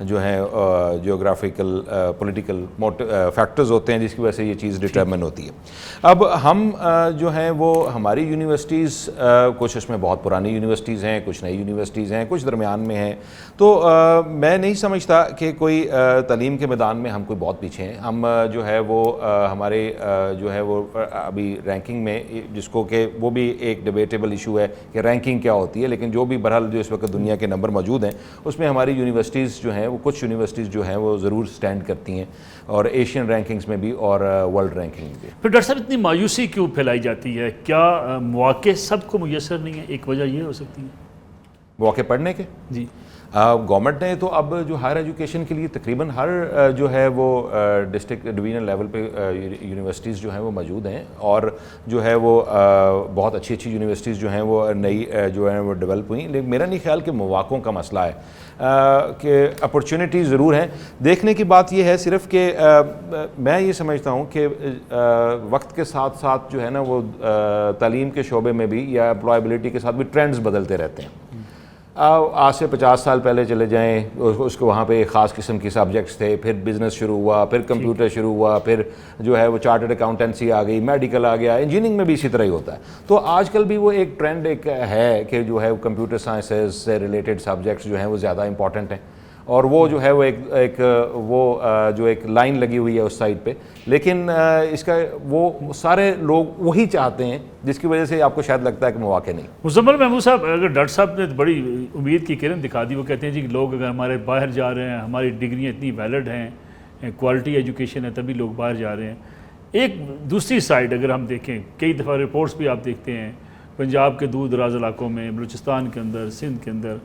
جو ہیں geographical political factors ہوتے ہیں جس کی وجہ سے یہ چیز ڈٹرمن ہوتی ہے. اب ہم جو ہیں وہ ہماری یونیورسٹیز کچھ اس میں بہت پرانی یونیورسٹیز ہیں, کچھ نئی یونیورسٹیز ہیں, کچھ درمیان میں ہیں, تو میں نہیں سمجھتا کہ کوئی تعلیم کے میدان میں ہم کوئی بہت پیچھے ہیں. ہم جو ہے وہ ہمارے جو ہے وہ ابھی رینکنگ میں, جس کو کہ وہ بھی ایک ڈیبیٹیبل ایشو ہے کہ رینکنگ کیا ہوتی ہے, لیکن جو بھی بہرحال جو اس وقت دنیا کے نمبر موجود ہیں اس میں ہماری یونیورسٹیز جو ہیں وہ کچھ یونیورسٹیز جو ہیں وہ ضرور سٹینڈ کرتی ہیں, اور ایشین رینکنگز میں بھی اور ورلڈ رینکنگ میں بھی. پھر ڈاکٹر صاحب اتنی مایوسی کیوں پھیلائی جاتی ہے؟ کیا مواقع سب کو میسر نہیں ہے؟ ایک وجہ یہ ہو سکتی ہے مواقع پڑھنے کے. جی گورنمنٹ نے تو اب جو ہائر ایجوکیشن کے لیے تقریباً ہر جو ہے وہ ڈسٹرکٹ ڈویژنل لیول پہ یونیورسٹیز جو ہیں وہ موجود ہیں, اور جو ہے وہ بہت اچھی اچھی یونیورسٹیز جو ہیں وہ نئی جو ہیں وہ ڈیولپ ہوئیں. لیکن میرا نہیں خیال کہ مواقعوں کا مسئلہ ہے, کہ اپرچونیٹیز ضرور ہیں. دیکھنے کی بات یہ ہے صرف کہ میں یہ سمجھتا ہوں کہ وقت کے ساتھ ساتھ جو ہے نا وہ تعلیم کے شعبے میں بھی یا امپلائبلٹی کے ساتھ بھی ٹرینڈز بدلتے رہتے ہیں. آج سے 50 سال پہلے چلے جائیں, اس کو وہاں پہ ایک خاص قسم کی سبجیکٹس تھے, پھر بزنس شروع ہوا, پھر کمپیوٹر شروع ہوا, پھر جو ہے وہ چارٹرڈ اکاؤنٹنسی آ گئی, میڈیکل آ گیا, انجینئرنگ میں بھی اسی طرح ہی ہوتا ہے. تو آج کل بھی وہ ایک ٹرینڈ ایک ہے کہ جو ہے کمپیوٹر سائنسز سے ریلیٹڈ سبجیکٹس جو ہیں وہ زیادہ امپورٹنٹ ہیں, اور وہ جو ہے وہ ایک وہ جو ایک لائن لگی ہوئی ہے اس سائڈ پہ. لیکن اس کا وہ سارے لوگ وہی چاہتے ہیں, جس کی وجہ سے آپ کو شاید لگتا ہے کہ مواقع نہیں. مزمل محمود صاحب, اگر ڈاکٹر صاحب نے بڑی امید کی کرن دکھا دی, وہ کہتے ہیں جی لوگ اگر ہمارے باہر جا رہے ہیں, ہماری ڈگریاں اتنی ویلڈ ہیں, کوالٹی ایجوکیشن ہے, تبھی لوگ باہر جا رہے ہیں. ایک دوسری سائڈ اگر ہم دیکھیں, کئی دفعہ رپورٹس بھی آپ دیکھتے ہیں پنجاب کے دور دراز علاقوں میں, بلوچستان کے اندر, سندھ کے اندر,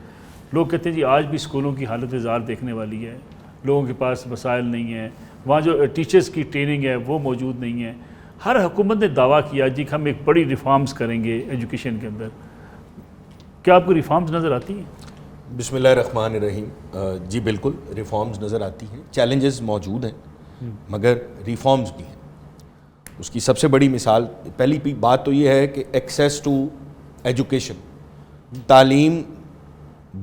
لوگ کہتے ہیں جی آج بھی اسکولوں کی حالت زار دیکھنے والی ہے, لوگوں کے پاس وسائل نہیں ہیں, وہاں جو ٹیچرز کی ٹریننگ ہے وہ موجود نہیں ہے. ہر حکومت نے دعویٰ کیا جی کہ ہم ایک بڑی ریفارمز کریں گے ایجوکیشن کے اندر. کیا آپ کو ریفارمز نظر آتی ہیں؟ بسم اللہ الرحمن الرحیم. جی بالکل ریفارمز نظر آتی ہیں, چیلنجز موجود ہیں مگر ریفارمز بھی ہیں. اس کی سب سے بڑی مثال, پہلی بات تو یہ ہے کہ ایکسیس ٹو ایجوکیشن, تعلیم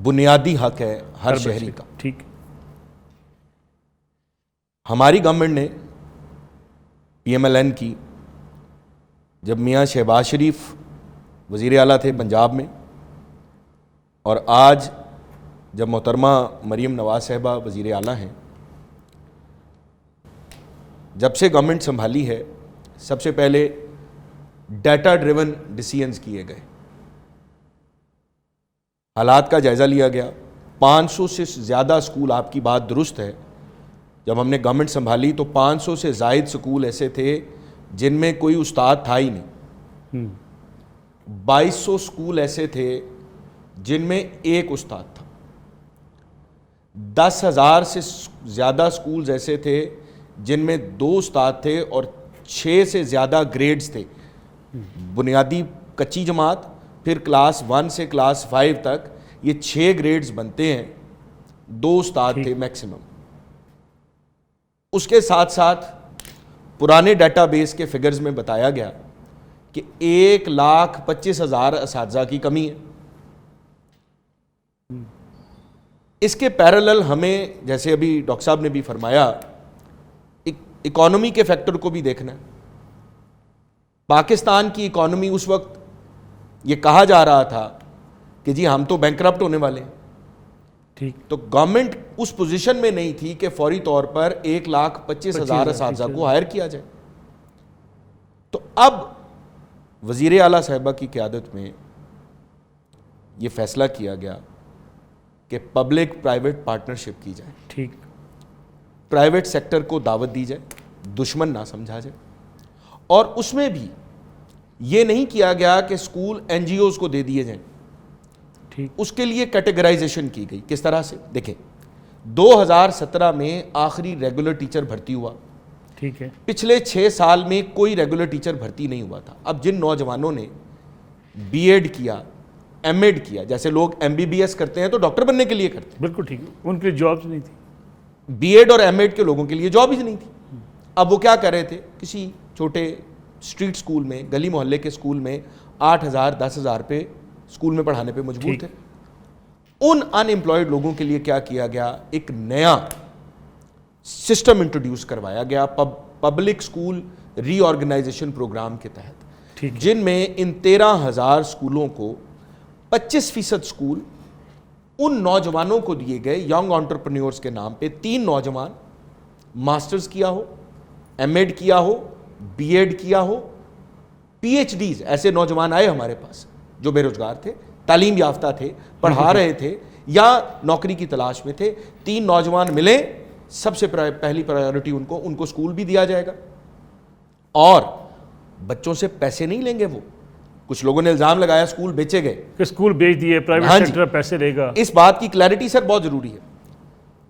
بنیادی حق ہے ہر شہری کا. ٹھیک. ہماری گورنمنٹ نے پی ایم ایل این کی, جب میاں شہباز شریف وزیر اعلیٰ تھے پنجاب میں, اور آج جب محترمہ مریم نواز صاحبہ وزیر اعلیٰ ہیں, جب سے گورنمنٹ سنبھالی ہے سب سے پہلے ڈیٹا ڈریون ڈیسیژنز کیے گئے, حالات کا جائزہ لیا گیا. 500 سے زیادہ اسکول, آپ کی بات درست ہے, جب ہم نے گورنمنٹ سنبھالی تو 500 سے زائد اسکول ایسے تھے جن میں کوئی استاد تھا ہی نہیں. 2200 اسکول ایسے تھے جن میں ایک استاد تھا. 10,000 سے زیادہ اسکولز ایسے تھے جن میں 2 استاد تھے اور 6 سے زیادہ گریڈز تھے, بنیادی کچی جماعت, پھر کلاس 1 سے کلاس 5 تک یہ 6 گریڈز بنتے ہیں, 2 استاد تھے میکسیمم. اس کے ساتھ ساتھ پرانے ڈیٹا بیس کے فگرز میں بتایا گیا کہ 1,25,000 اساتذہ کی کمی ہے. اس کے پیرالل ہمیں, جیسے ابھی ڈاکٹر صاحب نے بھی فرمایا, اکانومی کے فیکٹر کو بھی دیکھنا ہے. پاکستان کی اکانومی اس وقت یہ کہا جا رہا تھا کہ جی ہم تو بینکرپٹ ہونے والے ہیں. ٹھیک. تو گورنمنٹ اس پوزیشن میں نہیں تھی کہ فوری طور پر 1,25,000 اساتذہ کو ہائر کیا جائے. تو اب وزیر اعلیٰ صاحبہ کی قیادت میں یہ فیصلہ کیا گیا کہ پبلک پرائیویٹ پارٹنرشپ کی جائے. ٹھیک. پرائیویٹ سیکٹر کو دعوت دی جائے, دشمن نہ سمجھا جائے. اور اس میں بھی یہ نہیں کیا گیا کہ اسکول این جی اوز کو دے دیے جائیں. ٹھیک. اس کے لیے کیٹیگرائزیشن کی گئی. کس طرح سے؟ دیکھیں, 2017 میں آخری ریگولر ٹیچر بھرتی ہوا. ٹھیک ہے. پچھلے 6 سال میں کوئی ریگولر ٹیچر بھرتی نہیں ہوا تھا. اب جن نوجوانوں نے بی ایڈ کیا, ایم ایڈ کیا, جیسے لوگ ایم بی بی ایس کرتے ہیں تو ڈاکٹر بننے کے لیے کرتے ہیں, بالکل ٹھیک ہے, ان کے لیے جابز نہیں تھی. بی ایڈ اور ایم ایڈ کے لوگوں کے لیے جاب ہی نہیں تھی. اب وہ کیا کر رہے تھے, کسی چھوٹے اسٹریٹ اسکول میں, گلی محلے کے اسکول میں 8,000 10,000 پہ اسکول میں پڑھانے پہ مجبور تھے. ان ان ایمپلائڈ لوگوں کے لیے کیا کیا گیا, ایک نیا سسٹم انٹروڈیوس کروایا گیا پبلک اسکول ری آرگنائزیشن پروگرام کے تحت, جن میں ان 13,000 اسکولوں کو 25% اسکول ان نوجوانوں کو دیے گئے ینگ انٹرپرینیورز کے نام پہ. 3 نوجوان ماسٹرز کیا ہو, ایم ایڈ کیا ہو, بی ایڈ کیا ہو, پی ایچ ڈیز, ایسے نوجوان آئے ہمارے پاس جو بے روزگار تھے, تعلیم یافتہ تھے, پڑھا رہے تھے یا نوکری کی تلاش میں تھے. 3 نوجوان ملے, سب سے پہلی پرائیورٹی ان کو اسکول بھی دیا جائے گا, اور بچوں سے پیسے نہیں لیں گے. وہ کچھ لوگوں نے الزام لگایا اسکول بیچے گئے, کہ اسکول بیچ دیے, پرائیویٹ سیکٹر پیسے لے گا. اس بات کی کلیئرٹی سر بہت ضروری ہے.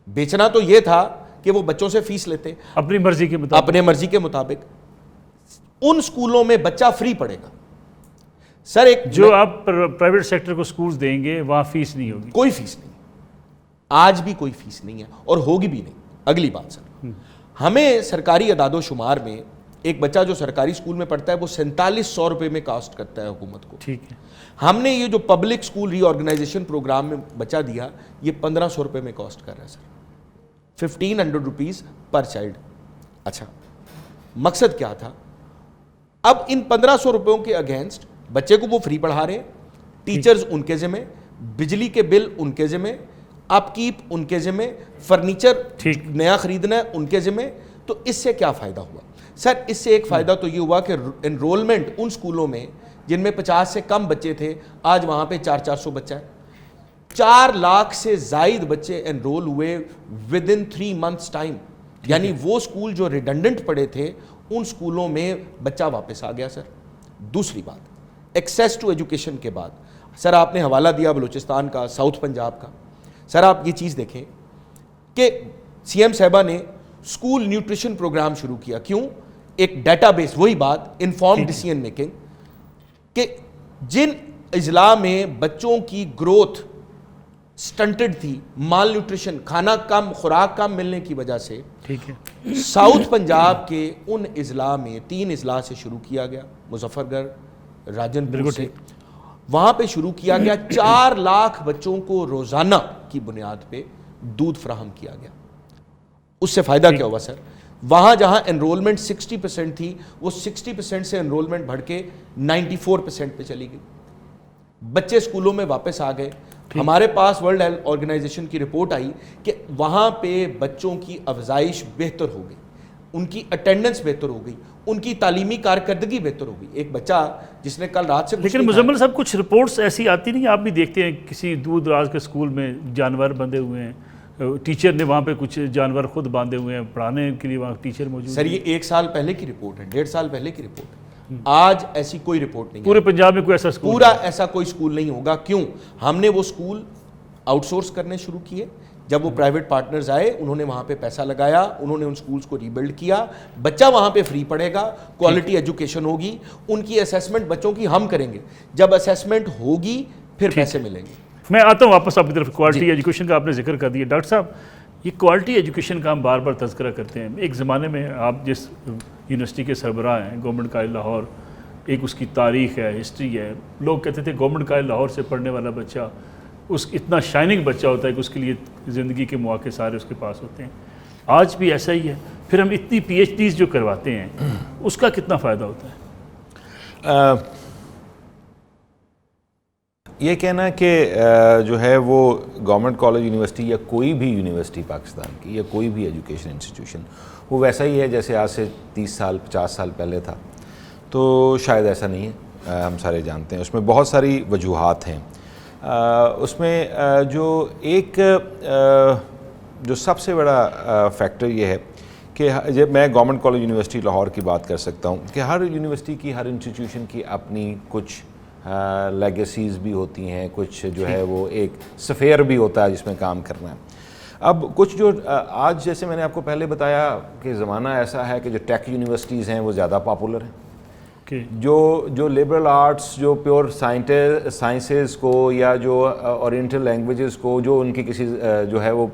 بیچنا تو یہ تھا کہ وہ بچوں سے فیس لیتے اپنی مرضی کے مطابق, اپنے مرضی کے مطابق. ان اسکولوں میں بچہ فری پڑھے گا سر. ایک جو آپ پرائیویٹ سیکٹر کو سکولز دیں گے وہاں فیس نہیں ہوگی, کوئی فیس نہیں, آج بھی کوئی فیس نہیں ہے اور ہوگی بھی نہیں. اگلی بات سر, ہمیں سرکاری اعداد و شمار میں ایک بچہ جو سرکاری اسکول میں پڑھتا ہے وہ 4700 روپے میں کاسٹ کرتا ہے حکومت کو. ٹھیک ہے, ہم نے یہ جو پبلک اسکول ری آرگنائزیشن پروگرام میں بچہ دیا, یہ 1500 روپے میں کاسٹ کر رہا ہے سر, 1500 روپیز پر چائلڈ. اچھا, مقصد کیا تھا؟ اب ان 1500 روپیوں کے اگینسٹ بچے کو وہ فری پڑھا رہے ہیں, ٹیچرز ان کے ذمہ, بجلی کے بل ان کے ذمہ, اپ کیپ ان کے ذمہ, فرنیچر نیا خریدنا ہے ان کے ذمہ. تو اس سے کیا فائدہ ہوا سر؟ اس سے ایک فائدہ تو یہ ہوا کہ انرولمنٹ ان اسکولوں میں جن میں 50 سے کم بچے تھے, آج وہاں پہ 400 بچہ ہے. 4 لاکھ سے زائد بچے انرول ہوئے ود ان 3 months ٹائم. یعنی وہ اسکول جو ریڈنڈنٹ پڑے تھے ان اسکولوں میں بچہ واپس آ گیا سر. دوسری بات, ایکسیس ٹو ایجوکیشن کے بعد سر آپ نے حوالہ دیا بلوچستان کا, ساؤتھ پنجاب کا. سر آپ یہ چیز دیکھیں کہ سی ایم صاحبہ نے اسکول نیوٹریشن پروگرام شروع کیا. کیوں؟ ایک ڈیٹا بیس, وہی بات انفارم ڈیسیژن میکنگ, کہ جن اضلاع میں بچوں کی گروتھ سٹنٹڈ تھی, مال نیوٹریشن, کھانا کم, خوراک کم ملنے کی وجہ سے, ٹھیک ہے, ساؤتھ پنجاب کے ان اضلاع میں 3 اضلاع سے شروع کیا گیا, مظفر گڑھ, راجن پور سے, وہاں پہ شروع کیا گیا. 4 لاکھ بچوں کو روزانہ کی بنیاد پہ دودھ فراہم کیا گیا. اس سے فائدہ کیا ہوا سر؟ وہاں جہاں انرولمنٹ 60% تھی, وہ 60% سے انرولمنٹ بڑھ کے 94% پہ چلی گئی. بچے اسکولوں میں واپس آ گئے. ہمارے پاس ورلڈ ہیلتھ آرگنائزیشن کی رپورٹ آئی کہ وہاں پہ بچوں کی افزائش بہتر ہو گئی, ان کی اٹینڈنس بہتر ہو گئی, ان کی تعلیمی کارکردگی بہتر ہو گئی. ایک بچہ جس نے کل رات سے, لیکن مزمل صاحب کچھ رپورٹس ایسی آتی نہیں, آپ بھی دیکھتے ہیں کسی دور دراز کے اسکول میں جانور بندھے ہوئے ہیں, ٹیچر نے وہاں پہ کچھ جانور خود باندھے ہوئے ہیں, پڑھانے کے لیے وہاں ٹیچر موجود. سر یہ 1 سال پہلے کی رپورٹ ہے, 1.5 سال پہلے کی رپورٹ ہے. آج ایسی کوئی رپورٹ نہیں, پورے پنجاب میں کوئی ایسا اسکول, پورا ایسا کوئی اسکول نہیں ہوگا. کیوں؟ ہم نے وہ اسکول آؤٹ سورس کرنے شروع کیے. جب وہ پرائیویٹ پارٹنرز آئے, انہوں نے وہاں پہ پیسہ لگایا, انہوں نے ان سکولز کو ری بلڈ کیا. بچہ وہاں پہ فری پڑھے گا, کوالٹی ایجوکیشن ہوگی, ان کی اسیسمنٹ بچوں کی ہم کریں گے. جب اسیسمنٹ ہوگی پھر پیسے ملیں گے. میں آتا ہوں واپس آپ کی طرف. کوالٹی ایجوکیشن کا آپ نے ذکر کر دیا. ڈاکٹر صاحب, یہ کوالٹی ایجوکیشن کا ہم بار بار تذکرہ کرتے ہیں. ایک زمانے میں آپ جس یونیورسٹی کے سربراہ ہیں, گورنمنٹ کالج لاہور, ایک اس کی تاریخ ہے, ہسٹری ہے. لوگ کہتے تھے گورنمنٹ کالج لاہور سے پڑھنے والا بچہ اس اتنا شائننگ بچہ ہوتا ہے کہ اس کے لیے زندگی کے مواقع سارے اس کے پاس ہوتے ہیں. آج بھی ایسا ہی ہے. پھر ہم اتنی پی ایچ ڈیز جو کرواتے ہیں اس کا کتنا فائدہ ہوتا ہے؟ یہ کہنا کہ جو ہے وہ گورنمنٹ کالج یونیورسٹی یا کوئی بھی یونیورسٹی پاکستان کی یا کوئی بھی ایجوکیشن انسٹیٹیوشن وہ ویسا ہی ہے جیسے آج سے 30 سال 50 سال پہلے تھا, تو شاید ایسا نہیں ہے. ہم سارے جانتے ہیں اس میں بہت ساری وجوہات ہیں. اس میں جو ایک جو سب سے بڑا فیکٹر یہ ہے کہ جب میں گورنمنٹ کالج یونیورسٹی لاہور کی بات کر سکتا ہوں کہ ہر یونیورسٹی کی, ہر انسٹیٹیوشن کی اپنی کچھ لیگیسیز بھی ہوتی ہیں, کچھ جو ہے وہ ایک سفیر بھی ہوتا ہے جس میں کام کرنا ہے. اب کچھ جو آج جیسے میں نے آپ کو پہلے بتایا کہ زمانہ ایسا ہے کہ جو ٹیک یونیورسٹیز ہیں وہ زیادہ پاپولر ہیں. جو لبرل آرٹس, جو پیور سائنسز کو یا جو اورینٹل لینگویجز کو, جو ان کی کسی جو ہے وہ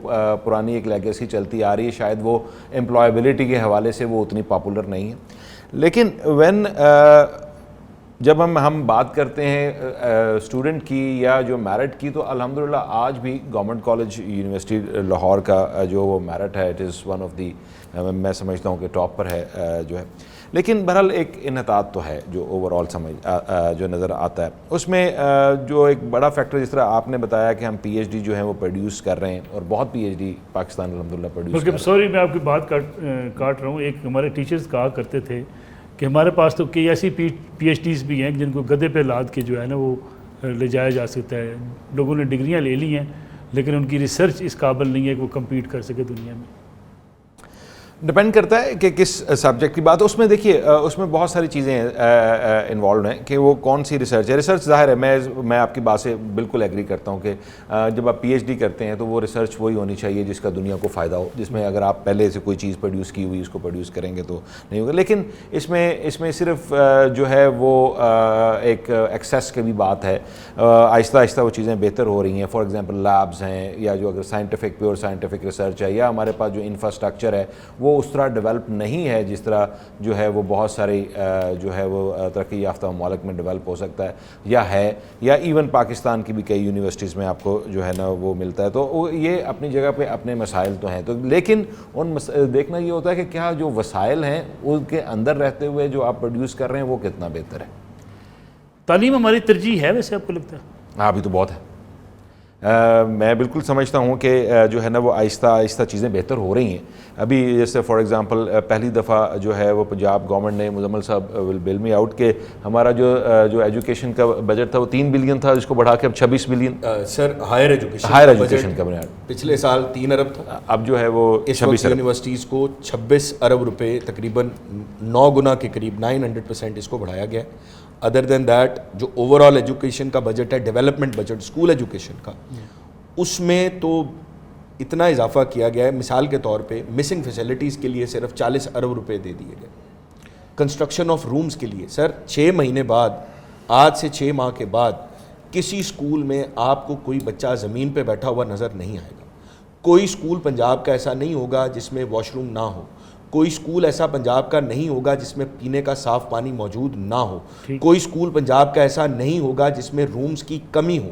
پرانی ایک لیگیسی چلتی آ رہی ہے, شاید وہ امپلائبلٹی کے حوالے سے وہ اتنی پاپولر نہیں ہے. لیکن وین جب ہم بات کرتے ہیں اسٹوڈنٹ کی یا جو میرٹ کی، تو الحمدللہ آج بھی گورنمنٹ کالج یونیورسٹی لاہور کا جو وہ میرٹ ہے، it is one of the, میں سمجھتا ہوں کہ ٹاپ پر ہے جو ہے. لیکن بہرحال ایک انحطاط تو ہے جو اوور آل جو نظر آتا ہے. اس میں جو ایک بڑا فیکٹر، جس طرح آپ نے بتایا کہ ہم پی ایچ ڈی جو ہیں وہ پروڈیوس کر رہے ہیں، اور بہت پی ایچ ڈی پاکستان الحمدللہ پروڈیوس کر رہے ہیں. سوری میں آپ کی بات کاٹ رہا ہوں. ایک ہمارے ٹیچرز کہا کرتے تھے کہ ہمارے پاس تو کئی ایسی پی ایچ ڈیز بھی ہیں جن کو گدے پہ لاد کے جو ہے نا وہ لے جایا جا سکتا ہے. لوگوں نے ڈگریاں لے لی ہیں لیکن ان کی ریسرچ اس قابل نہیں ہے کہ وہ کمپیٹ کر سکے دنیا میں. ڈپینڈ کرتا ہے کہ کس سبجیکٹ کی بات. اس میں دیکھیے اس میں بہت ساری چیزیں انوالوڈ ہیں کہ وہ کون سی ریسرچ ہے. ریسرچ ظاہر ہے، میں آپ کی بات سے بالکل ایگری کرتا ہوں کہ جب آپ پی ایچ ڈی کرتے ہیں تو وہ ریسرچ وہی ہونی چاہیے جس کا دنیا کو فائدہ ہو، جس میں اگر آپ پہلے سے کوئی چیز پروڈیوس کی ہوئی اس کو پروڈیوس کریں گے تو نہیں ہوگا. لیکن اس میں صرف جو ہے وہ ایک ایکسیس کی بھی بات ہے. آہستہ آہستہ وہ چیزیں بہتر ہو رہی ہیں. فار ایگزامپل لیبز ہیں، یا جو اگر سائنٹیفک پیور سائنٹیفک ریسرچ ہے، یا ہمارے پاس جو انفراسٹرکچر ہے وہ اس طرح ڈیولپ نہیں ہے جس طرح جو ہے وہ بہت ساری جو ہے وہ ترقی یافتہ ممالک میں ڈیولپ ہو سکتا ہے یا ہے، یا ایون پاکستان کی بھی کئی یونیورسٹیز میں آپ کو جو ہے نا وہ ملتا ہے. تو یہ اپنی جگہ پہ اپنے مسائل تو ہیں، تو لیکن ان دیکھنا یہ ہوتا ہے کہ کیا جو وسائل ہیں ان کے اندر رہتے ہوئے جو آپ پروڈیوس کر رہے ہیں وہ کتنا بہتر ہے. تعلیم ہماری ترجیح ہے ویسے آپ کو لگتا ہے؟ ہاں ابھی تو بہت ہے. میں بالکل سمجھتا ہوں کہ جو ہے نا وہ آہستہ آہستہ چیزیں بہتر ہو رہی ہیں. ابھی جیسے فار ایگزامپل پہلی دفعہ جو ہے وہ پنجاب گورنمنٹ نے، مزمل صاحب ول بیل می آؤٹ، کہ ہمارا جو ایجوکیشن کا بجٹ تھا وہ 3 بلین تھا، جس کو بڑھا کے اب 26 بلین. سر ہائر ایجوکیشن کا بنیاد پچھلے سال 3 ارب تھا، اب جو ہے وہ 26 ارب. یونیورسٹیز کو 26 ارب روپے، تقریباً 9 گنا کے قریب 900% اس کو بڑھایا گیا. ادر دین دیٹ جو اوور آل ایجوکیشن کا بجٹ ہے، ڈیولپمنٹ بجٹ اسکول ایجوکیشن کا، اس میں تو اتنا اضافہ کیا گیا ہے. مثال کے طور پہ مسنگ فیسلٹیز کے لیے صرف 40 ارب روپے دے دیے گئے. کنسٹرکشن آف رومز کے لیے سر 6 مہینے بعد، آج سے 6 ماہ کے بعد کسی اسکول میں آپ کو کوئی بچہ زمین پہ بیٹھا ہوا نظر نہیں آئے گا. کوئی اسکول پنجاب کا ایسا نہیں ہوگا جس میں واش روم نہ ہو. کوئی اسکول ایسا پنجاب کا نہیں ہوگا جس میں پینے کا صاف پانی موجود نہ ہو. کوئی اسکول پنجاب کا ایسا نہیں ہوگا جس میں رومز کی کمی ہو.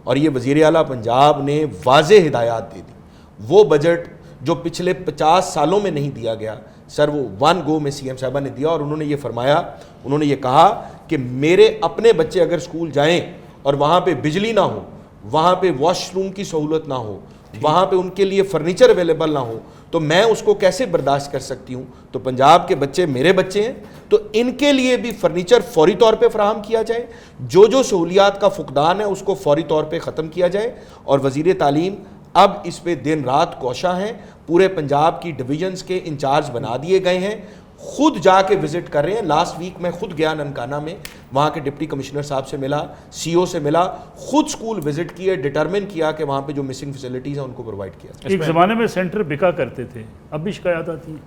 اور یہ وزیر اعلیٰ پنجاب نے واضح ہدایات دے دی. وہ بجٹ جو پچھلے 50 سالوں میں نہیں دیا گیا سر، وہ 1 گو میں سی ایم صاحبہ نے دیا. اور انہوں نے یہ فرمایا، انہوں نے یہ کہا کہ میرے اپنے بچے اگر اسکول جائیں اور وہاں پہ بجلی نہ ہو، وہاں پہ واش روم کی سہولت نہ ہو، وہاں پہ ان کے لیے فرنیچر اویلیبل نہ ہو، تو میں اس کو کیسے برداشت کر سکتی ہوں. تو پنجاب کے بچے میرے بچے ہیں، تو ان کے لیے بھی فرنیچر فوری طور پہ فراہم کیا جائے. جو سہولیات کا فقدان ہے اس کو فوری طور پہ ختم کیا جائے. اور وزیر تعلیم اب اس پہ دن رات کوشاں ہیں. پورے پنجاب کی ڈویژنز کے انچارج بنا دیے گئے ہیں، خود جا کے وزٹ کر رہے ہیں. لاسٹ ویک میں خود گیا ننکانہ میں، وہاں کے ڈپٹی کمشنر صاحب سے ملا، سی او سے ملا، خود سکول وزٹ کیے، ڈٹرمن کیا کہ وہاں پہ جو مسنگ فیسلٹیز ہیں ان کو پرووائڈ کیا. ایک زمانے میں سینٹر بکا کرتے تھے، اب بھی شکایات آتی ہیں؟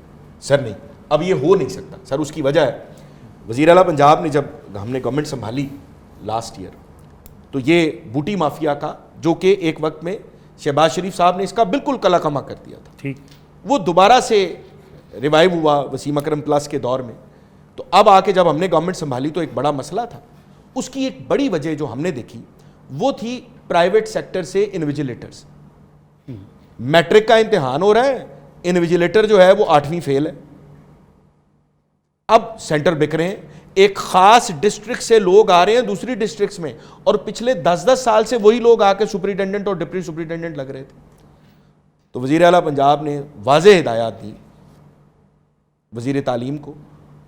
سر نہیں، اب یہ ہو نہیں سکتا سر. اس کی وجہ ہے وزیر اعلیٰ پنجاب نے، جب ہم نے گورنمنٹ سنبھالی لاسٹ ایئر، تو یہ بوٹی مافیا کا، جو کہ ایک وقت میں شہباز شریف صاحب نے اس کا بالکل کلا کما کر دیا تھا، ٹھیک، وہ دوبارہ سے ریوائیو ہوا وسیم اکرم پلس کے دور میں. تو اب آ کے جب ہم نے گورنمنٹ سنبھالی تو ایک بڑا مسئلہ تھا. اس کی ایک بڑی وجہ جو ہم نے دیکھی وہ تھی پرائیویٹ سیکٹر سے انویجیلیٹرز. میٹرک کا امتحان ہو رہا ہے، انویجیلیٹر جو ہے وہ 8ویں فیل ہے. اب سینٹر بک رہے ہیں، ایک خاص ڈسٹرکٹ سے لوگ آ رہے ہیں دوسری ڈسٹرکٹس میں، اور پچھلے 10 سال سے وہی لوگ آ کے سپرنٹینڈنٹ اور ڈپٹی سپرنٹینڈنٹ لگ رہے تھے. تو وزیر اعلیٰ پنجاب نے واضح ہدایات دی وزیر تعلیم کو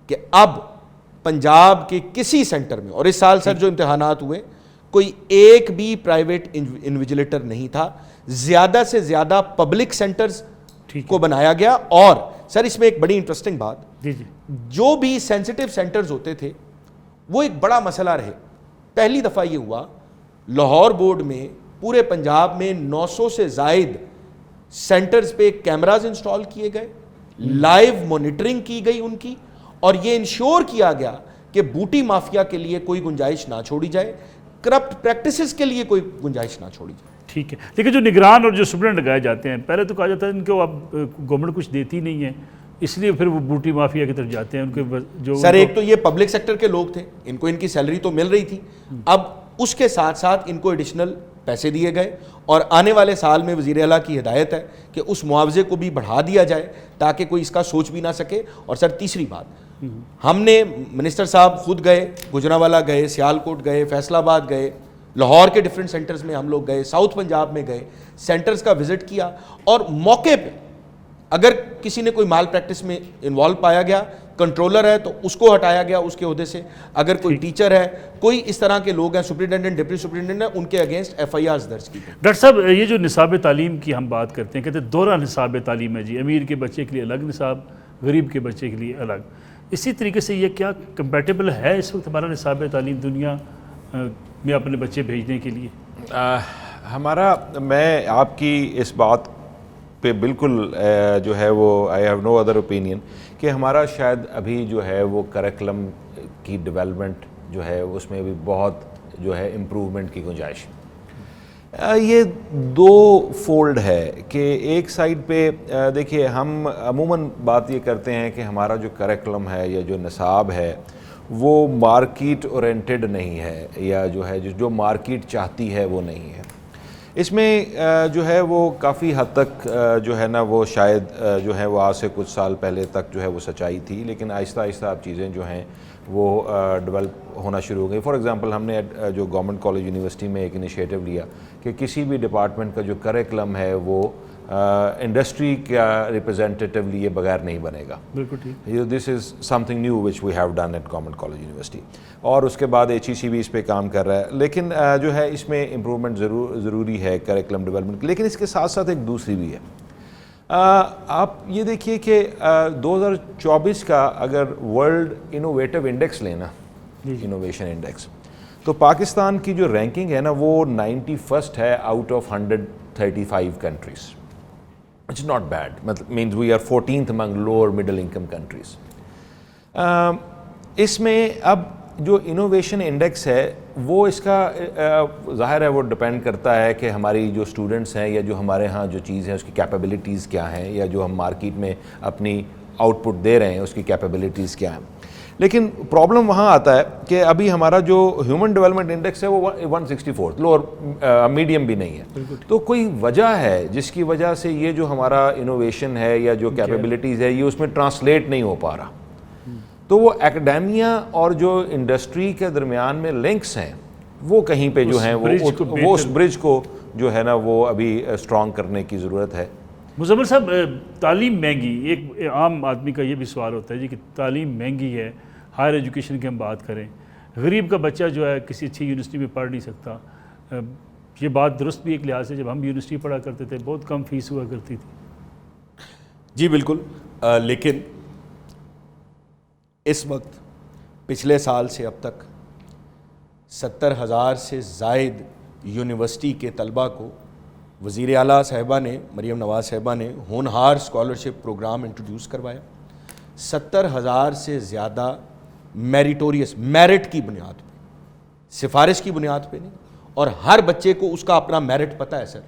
کہ اب پنجاب کے کسی سینٹر میں، اور اس سال سر جو امتحانات ہوئے کوئی ایک بھی پرائیویٹ انویجیلیٹر نہیں تھا. زیادہ سے زیادہ پبلک سینٹرز کو بنایا گیا. اور سر اس میں ایک بڑی انٹرسٹنگ بات، جو بھی سینسٹیو سینٹرز ہوتے تھے وہ ایک بڑا مسئلہ رہے. پہلی دفعہ یہ ہوا لاہور بورڈ میں پورے پنجاب میں 900 سے زائد سینٹرز پہ کیمراز انسٹال کیے گئے، لائیو مانیٹرنگ کی گئی ان کی، اور یہ انشور کیا گیا کہ بوٹی مافیا کے لیے کوئی گنجائش نہ چھوڑی جائے، کرپٹ پریکٹسز کے لیے کوئی گنجائش نہ چھوڑی جائے. ٹھیک ہے. لیکن جو نگران اور جو سپرنٹ لگائے جاتے ہیں، پہلے تو کہا جاتا ہے ان کو اب گورنمنٹ کچھ دیتی نہیں ہے، اس لیے پھر وہ بوٹی مافیا کی طرف جاتے ہیں. ان کے جو سر ایک تو یہ پبلک سیکٹر کے لوگ تھے, ان کو ان کی سیلری تو مل رہی تھی, اب اس کے ساتھ ساتھ ان کو ایڈیشنل پیسے دیے گئے, اور آنے والے سال میں وزیر اعلیٰ کی ہدایت ہے کہ اس معاوضے کو بھی بڑھا دیا جائے تاکہ کوئی اس کا سوچ بھی نہ سکے. اور سر تیسری بات, ہم نے منسٹر صاحب خود گئے, گجرانوالہ گئے, سیالکوٹ گئے, فیصل آباد گئے, لاہور کے ڈیفرنٹ سینٹرز میں ہم لوگ گئے, ساؤتھ پنجاب میں گئے, سینٹرز کا وزٹ کیا, اور موقع پہ اگر کسی نے کوئی مال پریکٹس میں انوالو پایا گیا, کنٹرولر ہے تو اس کو ہٹایا گیا اس کے عہدے سے, اگر کوئی ٹیچر ہے, کوئی اس طرح کے لوگ ہیں, سپرنٹینڈنٹ, ڈپٹی سپرنٹینڈنٹ ہیں, ان کے اگینسٹ ایف آئی آرز درج کی. ڈاکٹر صاحب یہ جو نصاب تعلیم کی ہم بات کرتے ہیں, کہتے ہیں دوہرا نصاب تعلیم ہے جی, امیر کے بچے کے لیے الگ نصاب, غریب کے بچے کے لیے الگ. اسی طریقے سے یہ کیا کمپیٹیبل ہے اس وقت ہمارا نصاب تعلیم دنیا میں اپنے بچے بھیجنے کے لیے؟ ہمارا, میں آپ کی اس بات پہ بالکل جو ہے وہ I have no other opinion کہ ہمارا شاید ابھی جو ہے وہ کریکلم کی ڈیولپمنٹ جو ہے اس میں بھی بہت جو ہے امپروومنٹ کی گنجائش. یہ دو فولڈ ہے کہ ایک سائیڈ پہ دیکھیے ہم عموماً بات یہ کرتے ہیں کہ ہمارا جو کریکلم ہے یا جو نصاب ہے وہ مارکیٹ اورینٹڈ نہیں ہے, یا جو ہے جو مارکیٹ چاہتی ہے وہ نہیں ہے. اس میں جو ہے وہ کافی حد تک جو ہے نا وہ شاید جو ہے وہ آج سے کچھ سال پہلے تک جو ہے وہ سچائی تھی, لیکن آہستہ آہستہ اب چیزیں جو ہیں وہ ڈیولپ ہونا شروع ہو گئی. فار ایگزامپل ہم نے جو گورنمنٹ کالج یونیورسٹی میں ایک انیشیٹو لیا کہ کسی بھی ڈپارٹمنٹ کا جو کریکلم ہے وہ انڈسٹری کا ریپرزینٹیٹیو لیے بغیر نہیں بنے گا. بالکل ٹھیک. This is something new which we have done at government college university, اور اس کے بعد ایچ ای سی بھی اس پہ کام کر رہا ہے. لیکن جو ہے اس میں امپرومنٹ ضروری ہے کریکلم ڈیولپمنٹ کی, لیکن اس کے ساتھ ساتھ ایک دوسری بھی ہے. آپ یہ دیکھیے کہ 2024 کا اگر ورلڈ انوویٹو انڈیکس لینا, انوویشن انڈیکس, تو پاکستان کی جو رینکنگ ہے نا وہ 91st ہے out of 135 countries. It's not bad, مطلب means we are 14th among lower middle income countries. اس میں اب جو انوویشن انڈیکس ہے وہ اس کا ظاہر ہے وہ ڈپینڈ کرتا ہے کہ ہماری جو اسٹوڈنٹس ہیں یا جو ہمارے ہاں جو چیز ہے اس کی کیپیبلٹیز کیا ہیں, یا جو ہم مارکیٹ میں اپنی آؤٹ پٹ دے رہے ہیں اس کی کیپیبلٹیز کیا ہیں. لیکن پرابلم وہاں آتا ہے کہ ابھی ہمارا جو ہیومن ڈیولپمنٹ انڈیکس ہے وہ 164 لوور میڈیم بھی نہیں ہے. تو کوئی وجہ ہے جس کی وجہ سے یہ جو ہمارا انوویشن ہے یا جو کیپیبلٹیز ہے یہ اس میں ٹرانسلیٹ نہیں ہو پا رہا. تو وہ ایکڈیمیا اور جو انڈسٹری کے درمیان میں لنکس ہیں وہ کہیں پہ جو ہیں وہ اس برج کو جو ہے نا وہ ابھی اسٹرانگ کرنے کی ضرورت ہے. مزمل صاحب, تعلیم مہنگی, ایک عام آدمی کا یہ بھی سوال ہوتا ہے جی کہ تعلیم مہنگی ہے, ہائر ایجوکیشن کی ہم بات کریں, غریب کا بچہ جو ہے کسی اچھی یونیورسٹی میں پڑھ نہیں سکتا. یہ بات درست بھی ایک لحاظ سے, جب ہم یونیورسٹی پڑھا کرتے تھے بہت کم فیس ہوا کرتی تھی. جی بالکل, لیکن اس وقت پچھلے سال سے اب تک 70,000 سے زائد یونیورسٹی کے طلباء کو وزیر اعلیٰ صاحبہ نے, مریم نواز صاحبہ نے ہونہار اسکالرشپ پروگرام انٹروڈیوس کروایا. 70,000 سے زیادہ میریٹوریس, میرٹ کی بنیاد پہ, سفارش کی بنیاد پہ نہیں, اور ہر بچے کو اس کا اپنا میرٹ پتہ ہے سر.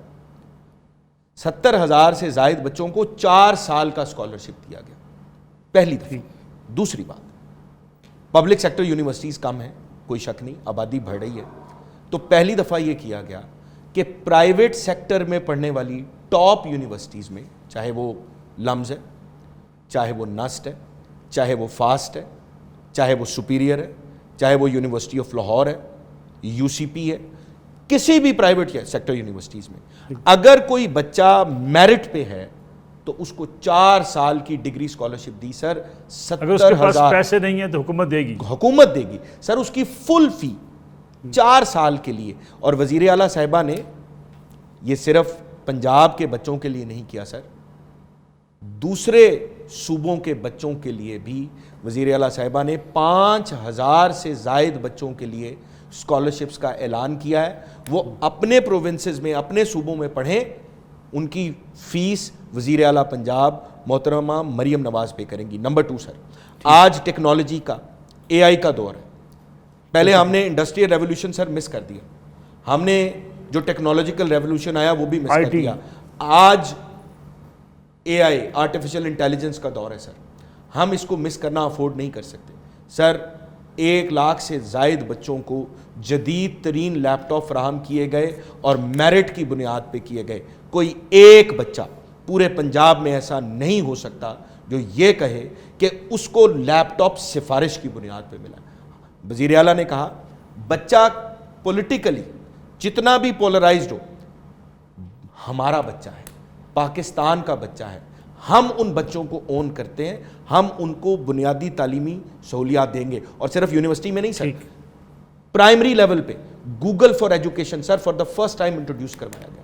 70,000 سے زائد بچوں کو 4 سال کا اسکالرشپ دیا گیا, پہلی دفعہ. دوسری بات, پبلک سیکٹر یونیورسٹیز کم ہیں, کوئی شک نہیں, آبادی بڑھ رہی ہے, تو پہلی دفعہ یہ کیا گیا کہ پرائیویٹ سیکٹر میں پڑھنے والی ٹاپ یونیورسٹیز میں, چاہے وہ لمز ہے, چاہے وہ نسٹ ہے, چاہے وہ فاسٹ ہے, چاہے وہ سپیریئر ہے, چاہے وہ یونیورسٹی آف لاہور ہے, یو سی پی ہے, کسی بھی پرائیویٹ سیکٹر یونیورسٹیز میں اگر کوئی بچہ میرٹ پہ ہے تو اس کو 4 سال کی ڈگری اسکالرشپ دی سر. 70,000 اگر اس کے پاس پیسے نہیں ہیں تو حکومت دے گی, حکومت دے گی سر اس کی فل فی 4 سال کے لیے. اور وزیر اعلیٰ صاحبہ نے یہ صرف پنجاب کے بچوں کے لیے نہیں کیا سر, دوسرے صوبوں کے بچوں کے لیے بھی وزیر اعلیٰ صاحبہ نے 5,000 سے زائد بچوں کے لیے اسکالرشپس کا اعلان کیا ہے. وہ اپنے پروونسز میں, اپنے صوبوں میں پڑھیں, ان کی فیس وزیر اعلیٰ پنجاب محترمہ مریم نواز پے کریں گی. نمبر 2 سر, آج ٹیکنالوجی کا, اے آئی کا دور ہے. پہلے ہم نے انڈسٹریل ریولوشن سر مس کر دیا, ہم نے جو ٹیکنالوجیکل ریولوشن آیا وہ بھی مس کر دیا. آج AI آرٹیفیشل انٹیلیجنس کا دور ہے سر, ہم اس کو مس کرنا افورڈ نہیں کر سکتے سر. 1 لاکھ سے زائد بچوں کو جدید ترین لیپ ٹاپ فراہم کیے گئے اور میرٹ کی بنیاد پہ کیے گئے. کوئی ایک بچہ پورے پنجاب میں ایسا نہیں ہو سکتا جو یہ کہے کہ اس کو لیپ ٹاپ سفارش کی بنیاد پہ ملا. وزیر اعلیٰ نے کہا بچہ پولیٹیکلی جتنا بھی پولرائزڈ ہو ہمارا بچہ ہے, پاکستان کا بچہ ہے, ہم ان بچوں کو اون کرتے ہیں, ہم ان کو بنیادی تعلیمی سہولیات دیں گے. اور صرف یونیورسٹی میں نہیں سر, پرائمری لیول پہ Google for education sir for the first time introduce کروایا گیا.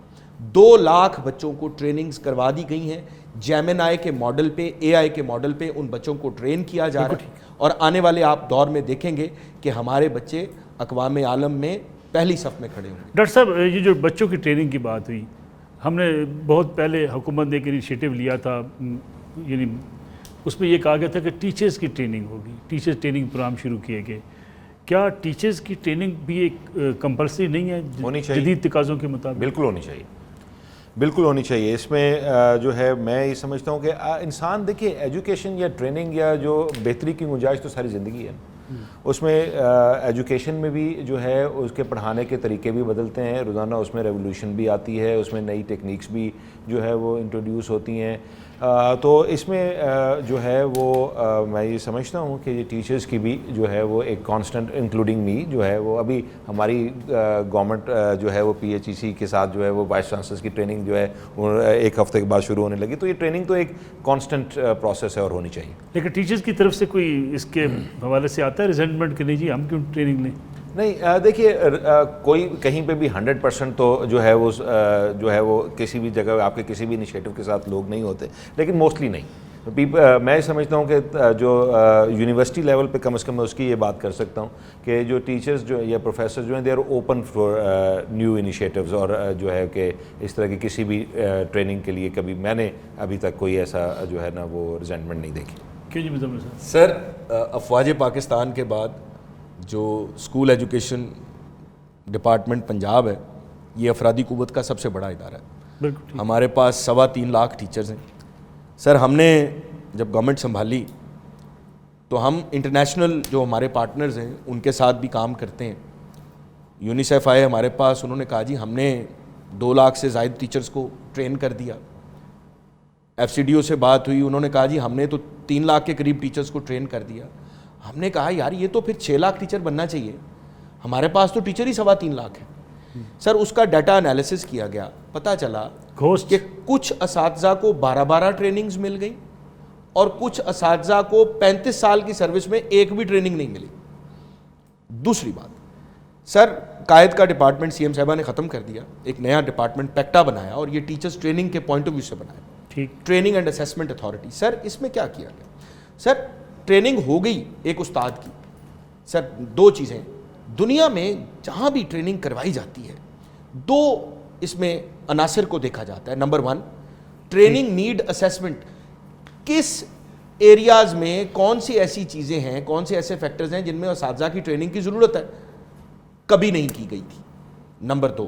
2 لاکھ بچوں کو ٹریننگز کروا دی گئی ہیں. جیمن کے ماڈل پہ, AI کے ماڈل پہ ان بچوں کو ٹرین کیا جا رہا ہے, اور آنے والے آپ دور میں دیکھیں گے کہ ہمارے بچے اقوام عالم میں پہلی صف میں کھڑے ہوں گے. ڈاکٹر صاحب, یہ جو بچوں کی ٹریننگ کی بات ہوئی, ہم نے بہت پہلے حکومت نے ایک انیشیٹو لیا تھا, یعنی اس میں یہ کہا گیا تھا کہ ٹیچرز کی ٹریننگ ہوگی, ٹیچرز ٹریننگ پروگرام شروع کیے گئے. کیا ٹیچرز کی ٹریننگ بھی ایک کمپلسری نہیں ہے ہونی چاہیے جدید تقاضوں کے مطابق؟ بالکل ہونی چاہیے, بالکل ہونی چاہیے. اس میں جو ہے میں یہ سمجھتا ہوں کہ انسان دیکھیے ایجوکیشن یا ٹریننگ یا جو بہتری کی گنجائش تو ساری زندگی ہے, اس میں ایجوکیشن میں بھی جو ہے اس کے پڑھانے کے طریقے بھی بدلتے ہیں روزانہ, اس میں ریولیوشن بھی آتی ہے, اس میں نئی ٹیکنیکس بھی جو ہے وہ انٹروڈیوس ہوتی ہیں. تو اس میں جو ہے وہ میں یہ سمجھتا ہوں کہ یہ ٹیچرز کی بھی جو ہے وہ ایک کانسٹنٹ انکلوڈنگ می جو ہے وہ ابھی ہماری گورنمنٹ جو ہے وہ PHEC کے ساتھ جو ہے وہ وائس چانسلرز کی ٹریننگ جو ہے 1 ہفتے کے بعد شروع ہونے لگی. تو یہ ٹریننگ تو ایک کانسٹنٹ پروسیس ہے اور ہونی چاہیے. لیکن ٹیچرز کی طرف سے کوئی اس کے حوالے سے آتا ہے ریزنٹمنٹ کہ نہیں جی ہم کیوں ٹریننگ لیں؟ نہیں, دیکھیے کوئی کہیں پہ بھی 100% تو جو ہے وہ کسی بھی جگہ آپ کے کسی بھی انیشیٹو کے ساتھ لوگ نہیں ہوتے, لیکن موسٹلی نہیں. میں سمجھتا ہوں کہ جو یونیورسٹی لیول پہ کم از کم میں اس کی یہ بات کر سکتا ہوں کہ جو ٹیچرز جو یا پروفیسر جو ہیں they are open for new initiatives, اور جو ہے کہ اس طرح کی کسی بھی ٹریننگ کے لیے کبھی میں نے ابھی تک کوئی ایسا جو ہے نا وہ ریزنٹمنٹ نہیں دیکھی. کیوں جی مزمل صاحب؟ سر افواج پاکستان کے بعد جو اسکول ایجوکیشن ڈپارٹمنٹ پنجاب ہے یہ افرادی قوت کا سب سے بڑا ادارہ ہے. بالکل, ہمارے پاس 3.25 لاکھ ٹیچرز ہیں. سر ہم نے جب گورنمنٹ سنبھالی تو ہم انٹرنیشنل جو ہمارے پارٹنرز ہیں ان کے ساتھ بھی کام کرتے ہیں. یونیسیف آئے ہمارے پاس, انہوں نے کہا جی ہم نے 2 لاکھ سے زائد ٹیچرز کو ٹرین کر دیا. FCDO سے بات ہوئی, انہوں نے کہا جی ہم نے تو 3 لاکھ کے قریب ٹیچرز کو ٹرین کر دیا. ہم نے کہا یار یہ تو پھر 6 لاکھ ٹیچر بننا چاہیے, ہمارے پاس تو ٹیچر ہی 3.25 لاکھ ہے. سر اس کا ڈیٹا انالیسس کیا گیا, پتہ چلا کہ کچھ اساتذہ کو 12 ٹریننگز مل گئی اور کچھ اساتذہ کو 35 سال کی سروس میں ایک بھی ٹریننگ نہیں ملی. دوسری بات سر, قائد کا ڈپارٹمنٹ CM صاحبہ نے ختم کر دیا, ایک نیا ڈپارٹمنٹ پیکٹا بنایا اور یہ ٹیچرز ٹریننگ کے پوائنٹ آف ویو سے بنایا, ٹریننگ اینڈ اسیسمنٹ اتھارٹی. سر اس میں کیا کیا گیا, سر ٹریننگ ہو گئی ایک استاد کی. سر 2 چیزیں دنیا میں جہاں بھی ٹریننگ کروائی جاتی ہے 2 اس میں عناصر کو دیکھا جاتا ہے. نمبر 1 ٹریننگ نیڈ اسیسمنٹ, کس ایریاز میں کون سی ایسی چیزیں ہیں, کون سے ایسے فیکٹرز ہیں جن میں اساتذہ کی ٹریننگ کی ضرورت ہے, کبھی نہیں کی گئی تھی. نمبر 2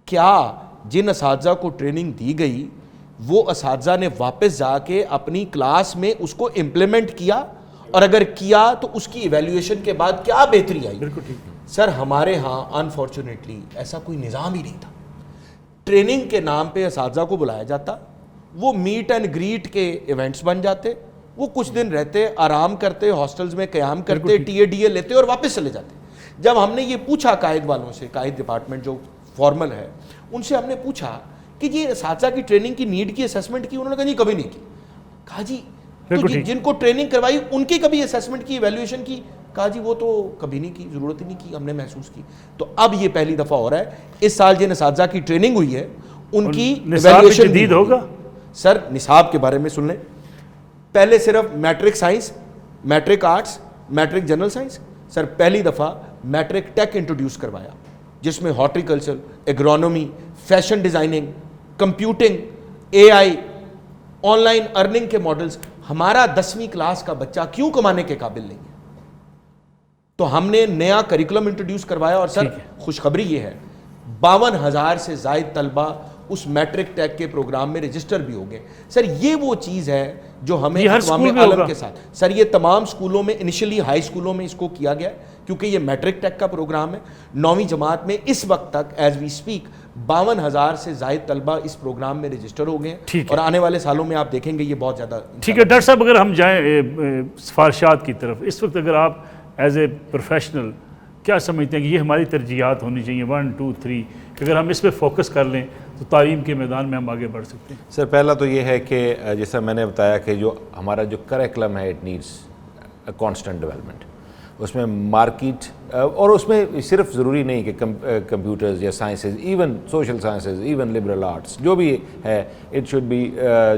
کیا جن اساتذہ کو ٹریننگ دی گئی وہ اساتذہ نے واپس جا کے اپنی کلاس میں اس کو امپلیمنٹ کیا, اور اگر کیا تو اس کی ایویلیویشن کے بعد کیا بہتری آئی. بالکل ٹھیک. سر ہمارے ہاں انفارچونیٹلی ایسا کوئی نظام ہی نہیں تھا. ٹریننگ کے نام پہ اساتذہ کو بلایا جاتا, وہ میٹ اینڈ گریٹ کے ایونٹس بن جاتے, وہ کچھ دن رہتے, آرام کرتے, ہاسٹلز میں قیام کرتے, TADA لیتے اور واپس چلے جاتے. جب ہم نے یہ پوچھا قائد والوں سے, قائد ڈپارٹمنٹ جو فارمل ہے ان سے ہم نے پوچھا کہ یہ اساتذہ کی ٹریننگ کی نیڈ کی اسیسمنٹ کی, انہوں نے کہا جی کبھی نہیں کی. کہا جی تو جن کو ٹریننگ کروائی ان کی کبھی اسیسمنٹ کی, ایویلیویشن کی؟ کہا جی وہ تو کبھی نہیں کی, ضرورت ہی نہیں کی, ہم نے محسوس کی. تو اب یہ پہلی دفعہ ہو رہا ہے, اس سال جن اساتذہ کی ٹریننگ ہوئی ہے ان کی ایویلیویشن جدید ہوگا. سر نصاب کے بارے میں سن لیں, پہلے صرف matric science, matric arts, matric general science. Sir پہلی دفعہ میٹرک ٹیک انٹروڈیوس کروایا جس میں horticulture, agronomy, fashion designing, computing, AI, online earning کے ماڈلز. ہمارا 10ویں کلاس کا بچہ کیوں کمانے کے قابل نہیں ہے؟ تو ہم نے نیا کریکولم انٹروڈیوس کروایا. اور سر خوشخبری یہ ہے 52,000 سے زائد طلبہ اس میٹرک ٹیک کے پروگرام میں رجسٹر بھی ہو گئے. سر یہ وہ چیز ہے جو ہمیں یہ ہر اقوام اسکول میں عالم ہوگا. کے ساتھ, سر یہ تمام اسکولوں میں, انیشلی ہائی اسکولوں میں اس کو کیا گیا ہے کیونکہ یہ میٹرک ٹیک کا پروگرام ہے. 9ویں جماعت میں اس وقت تک ایز وی اسپیک 52,000 سے زائد طلبہ اس پروگرام میں رجسٹر ہو گئے ہیں, اور آنے والے سالوں میں آپ دیکھیں گے یہ بہت زیادہ. ٹھیک ہے ڈاکٹر صاحب, اگر ہم جائیں سفارشات کی طرف, اس وقت اگر آپ ایز اے پروفیشنل کیا سمجھتے ہیں کہ یہ ہماری ترجیحات ہونی چاہیے 1 2 3 کہ اگر ہم اس پہ فوکس کر لیں تو تعلیم کے میدان میں ہم آگے بڑھ سکتے ہیں؟ سر پہلا تو یہ ہے کہ جیسا میں نے بتایا کہ جو ہمارا جو کریکلم ہے اٹ نیڈس کانسٹنٹ ڈیولپمنٹ. اس میں مارکیٹ, اور اس میں صرف ضروری نہیں کہ کمپیوٹرز یا sciences, even social sciences, even liberal arts جو بھی ہے, اٹ شوڈ بی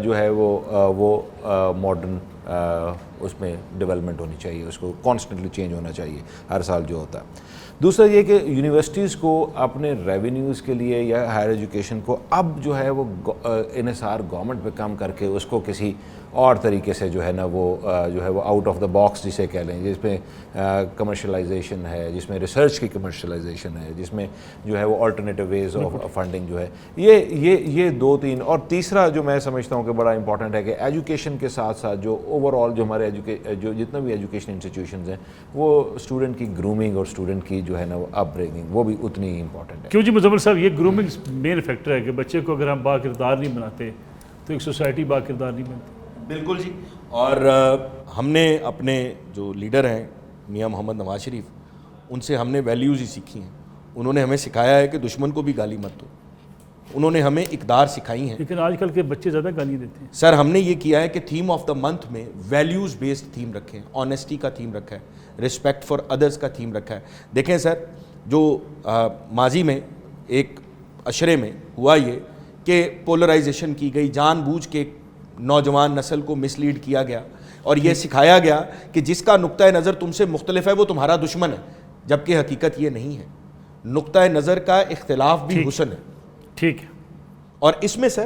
جو ہے وہ ماڈرن اس میں ڈیولپمنٹ ہونی چاہیے, اس کو کانسٹنٹلی چینج ہونا چاہیے ہر سال جو ہوتا ہے. دوسرا یہ کہ یونیورسٹیز کو اپنے ریونیوز کے لیے یا ہائر ایجوکیشن کو اب جو ہے وہ انحصار گورنمنٹ پہ کم کر کے اس کو کسی اور طریقے سے جو ہے نا وہ جو ہے وہ آؤٹ آف دا باکس جسے کہہ لیں, جس میں کمرشلائزیشن ہے, جس میں ریسرچ کی کمرشلائزیشن ہے, جس میں جو ہے وہ آلٹرنیٹیو ویز آف فنڈنگ جو ہے, یہ 2-3. اور تیسرا جو میں سمجھتا ہوں کہ بڑا امپورٹنٹ ہے کہ ایجوکیشن کے ساتھ ساتھ جو اوور آل جو ہمارے جو جتنا بھی ایجوکیشن انسٹیٹیوشنز ہیں وہ اسٹوڈنٹ کی گرومنگ اور اسٹوڈنٹ کی جو ہے نا وہ اپ برنگنگ وہ بھی اتنی ہی امپورٹنٹ ہے. کیوں جی مزمل صاحب, یہ گرومنگ مین فیکٹر ہے کہ بچے کو اگر ہم با کردار نہیں بناتے تو ایک سوسائٹی با کردار نہیں بنتی. بالکل جی. اور ہم نے اپنے جو لیڈر ہیں میاں محمد نواز شریف, ان سے ہم نے ویلیوز ہی سیکھی ہیں. انہوں نے ہمیں سکھایا ہے کہ دشمن کو بھی گالی مت دو. انہوں نے ہمیں اقدار سکھائی ہیں. لیکن آج کل کے بچے زیادہ گالی دیتے ہیں. سر ہم نے یہ کیا ہے کہ تھیم آف دا منتھ میں ویلیوز بیسڈ تھیم رکھے ہیں, آنیسٹی کا تھیم رکھا ہے, رسپیکٹ فار ادرس کا تھیم رکھا ہے. دیکھیں سر جو ماضی میں ایک عشرے میں ہوا یہ کہ پولرائزیشن کی گئی, جان بوجھ کے نوجوان نسل کو مس لیڈ کیا گیا اور یہ سکھایا گیا کہ جس کا نقطہ نظر تم سے مختلف ہے وہ تمہارا دشمن ہے, جبکہ حقیقت یہ نہیں ہے. نقطہ نظر کا اختلاف بھی حسن ہے. ٹھیک ہے. اور اس میں سر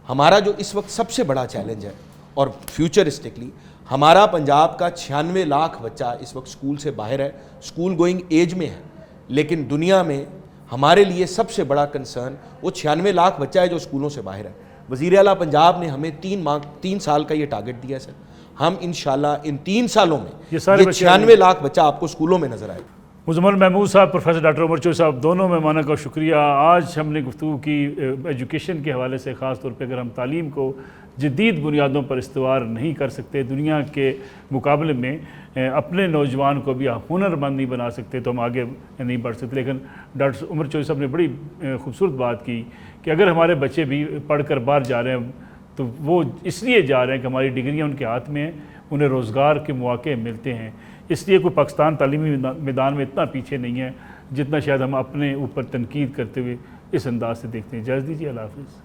ہمارا جو اس وقت سب سے بڑا چیلنج ہے, اور فیوچرسٹکلی ہمارا پنجاب کا 96 لاکھ بچہ اس وقت اسکول سے باہر ہے, اسکول گوئنگ ایج میں ہے, لیکن دنیا میں ہمارے لیے سب سے بڑا کنسرن وہ 96 لاکھ بچہ ہے جو اسکولوں سے باہر ہے. وزیر اعلیٰ پنجاب نے ہمیں 3 سال کا یہ ٹارگٹ دیا ہے سر. ہم انشاءاللہ ان 3 سالوں میں یہ 96 لاکھ بچہ آپ کو اسکولوں میں نظر آئے گا. مزمل محمود صاحب, پروفیسر ڈاکٹر عمر چوہی صاحب, دونوں مہمانوں کا شکریہ. آج ہم نے گفتگو کی ایجوکیشن کے حوالے سے, خاص طور پہ اگر ہم تعلیم کو جدید بنیادوں پر استوار نہیں کر سکتے, دنیا کے مقابلے میں اپنے نوجوان کو بھی ہنر مند نہیں بنا سکتے تو ہم آگے نہیں بڑھ سکتے. لیکن ڈاکٹر عمر چوہی صاحب نے بڑی خوبصورت بات کی کہ اگر ہمارے بچے بھی پڑھ کر باہر جا رہے ہیں تو وہ اس لیے جا رہے ہیں کہ ہماری ڈگریاں ان کے ہاتھ میں ہیں, انہیں روزگار کے مواقع ملتے ہیں. اس لیے کوئی پاکستان تعلیمی میدان میں اتنا پیچھے نہیں ہے جتنا شاید ہم اپنے اوپر تنقید کرتے ہوئے اس انداز سے دیکھتے ہیں. اجازت دیجیے, اللہ حافظ.